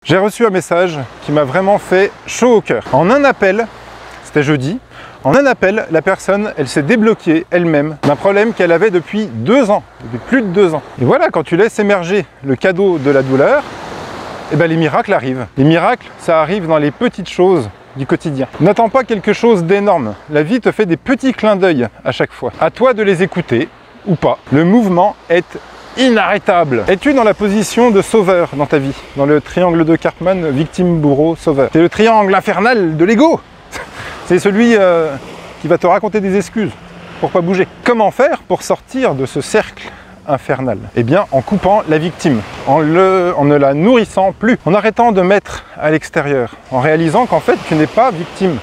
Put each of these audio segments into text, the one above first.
J'ai reçu un message qui m'a vraiment fait chaud au cœur. En un appel, c'était jeudi, en un appel, la personne, elle s'est débloquée elle-même d'un problème qu'elle avait depuis 2 ans, depuis plus de 2 ans. Et voilà, quand tu laisses émerger le cadeau de la douleur, eh ben les miracles arrivent. Les miracles, ça arrive dans les petites choses du quotidien. N'attends pas quelque chose d'énorme. La vie te fait des petits clins d'œil à chaque fois. À toi de les écouter ou pas. Le mouvement est inarrêtable. Es-tu dans la position de sauveur dans ta vie? Dans le triangle de Karpman, victime, bourreau, sauveur. C'est le triangle infernal de l'ego. C'est celui qui va te raconter des excuses pour pas bouger. Comment faire pour sortir de ce cercle infernal? Eh bien, en coupant la victime, en ne la nourrissant plus, en arrêtant de mettre à l'extérieur, en réalisant qu'en fait, tu n'es pas victime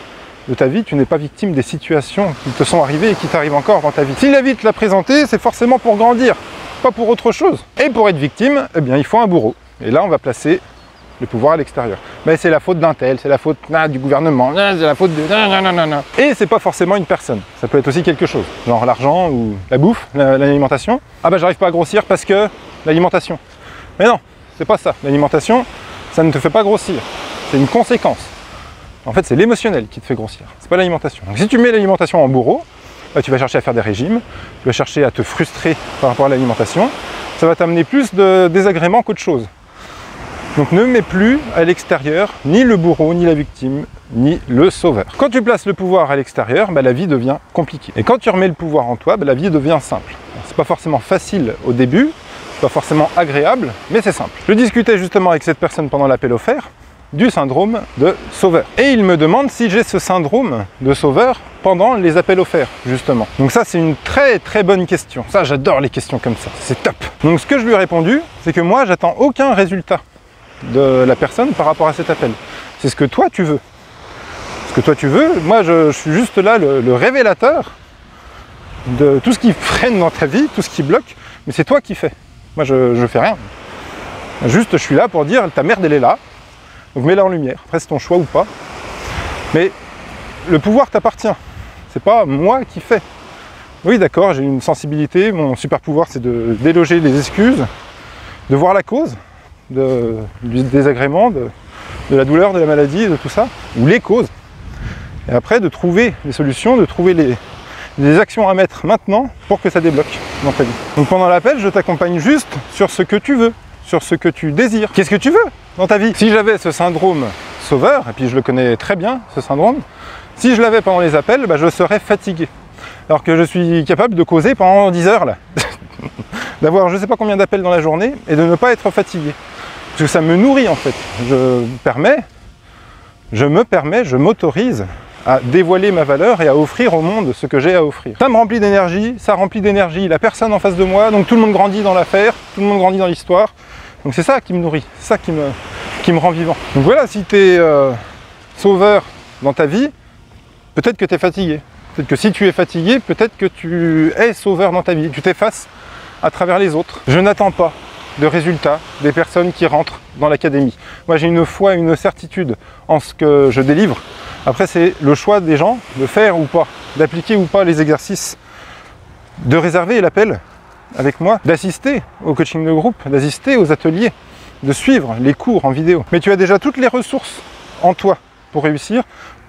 de ta vie, tu n'es pas victime des situations qui te sont arrivées et qui t'arrivent encore dans ta vie. Si la vie te l'a présenté, c'est forcément pour grandir, pas pour autre chose. Et pour être victime, eh bien, il faut un bourreau. Et là, on va placer le pouvoir à l'extérieur. Mais c'est la faute d'un tel, c'est la faute du gouvernement, c'est la faute de... Et c'est pas forcément une personne. Ça peut être aussi quelque chose, genre l'argent ou la bouffe, l'alimentation. Ah bah j'arrive pas à grossir parce que l'alimentation. Mais non, c'est pas ça. L'alimentation, ça ne te fait pas grossir. C'est une conséquence. En fait, c'est l'émotionnel qui te fait grossir. C'est pas l'alimentation. Donc si tu mets l'alimentation en bourreau, bah, tu vas chercher à faire des régimes, tu vas chercher à te frustrer par rapport à l'alimentation. Ça va t'amener plus de désagréments qu'autre chose. Donc ne mets plus à l'extérieur ni le bourreau, ni la victime, ni le sauveur. Quand tu places le pouvoir à l'extérieur, bah, la vie devient compliquée. Et quand tu remets le pouvoir en toi, bah, la vie devient simple. C'est pas forcément facile au début, pas forcément agréable, mais c'est simple. Je discutais justement avec cette personne pendant l'appel offert du syndrome de sauveur. Et il me demande si j'ai ce syndrome de sauveur pendant les appels offerts, justement. Donc ça, c'est une très très bonne question. Ça, j'adore les questions comme ça, c'est top. Donc ce que je lui ai répondu, c'est que moi, j'attends aucun résultat de la personne par rapport à cet appel. C'est ce que toi tu veux. Ce que toi tu veux, moi je suis juste là le révélateur de tout ce qui freine dans ta vie, tout ce qui bloque, mais c'est toi qui fais. Moi je fais rien. Juste je suis là pour dire ta merde elle est là, donc mets-la en lumière. Après c'est ton choix ou pas. Mais le pouvoir t'appartient. C'est pas moi qui fais. Oui d'accord, j'ai une sensibilité, mon super pouvoir c'est de déloger les excuses, de voir la cause du désagrément, de la douleur, de la maladie, de tout ça, ou les causes. Et après de trouver les solutions, de trouver les actions à mettre maintenant pour que ça débloque dans ta vie. Donc pendant l'appel, je t'accompagne juste sur ce que tu veux, sur ce que tu désires. Qu'est-ce que tu veux dans ta vie? Si j'avais ce syndrome sauveur, et puis je le connais très bien, ce syndrome, si je l'avais pendant les appels, bah, je serais fatigué. Alors que je suis capable de causer pendant 10 heures là. D'avoir je ne sais pas combien d'appels dans la journée et de ne pas être fatigué. Parce que ça me nourrit en fait. Je m'autorise à dévoiler ma valeur et à offrir au monde ce que j'ai à offrir. Ça me remplit d'énergie, ça remplit d'énergie la personne en face de moi, donc tout le monde grandit dans l'affaire, tout le monde grandit dans l'histoire. Donc c'est ça qui me nourrit, c'est ça qui me rend vivant. Donc voilà, si tu es sauveur dans ta vie, peut-être que tu es fatigué. Peut-être que si tu es fatigué, peut-être que tu es sauveur dans ta vie. Tu t'effaces à travers les autres. Je n'attends pas de résultats des personnes qui rentrent dans l'académie. Moi j'ai une foi, une certitude en ce que je délivre. Après c'est le choix des gens de faire ou pas, d'appliquer ou pas les exercices, de réserver l'appel avec moi, d'assister au coaching de groupe, d'assister aux ateliers, de suivre les cours en vidéo. Mais tu as déjà toutes les ressources en toi pour réussir,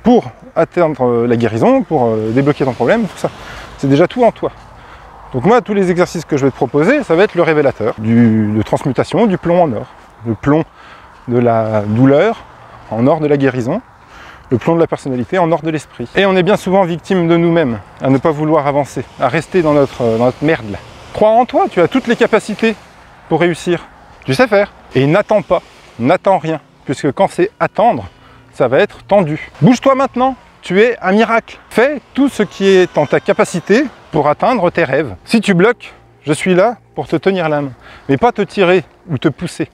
pour atteindre la guérison, pour débloquer ton problème, tout ça. C'est déjà tout en toi. Donc moi, tous les exercices que je vais te proposer, ça va être le révélateur de transmutation du plomb en or. Le plomb de la douleur en or de la guérison. Le plomb de la personnalité en or de l'esprit. Et on est bien souvent victime de nous-mêmes, à ne pas vouloir avancer, à rester dans notre merde là. Crois en toi, tu as toutes les capacités pour réussir. Tu sais faire. Et n'attends pas, n'attends rien. Puisque quand c'est attendre, ça va être tendu. Bouge-toi maintenant, tu es un miracle. Fais tout ce qui est en ta capacité pour atteindre tes rêves. Si tu bloques, je suis là pour te tenir la main. Mais pas te tirer ou te pousser.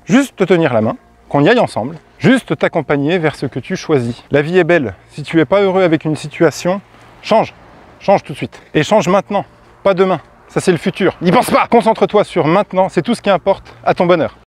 Juste te tenir la main, qu'on y aille ensemble. Juste t'accompagner vers ce que tu choisis. La vie est belle. Si tu n'es pas heureux avec une situation, change. Change tout de suite. Et change maintenant, pas demain. Ça c'est le futur. N'y pense pas. Concentre-toi sur maintenant, c'est tout ce qui importe à ton bonheur.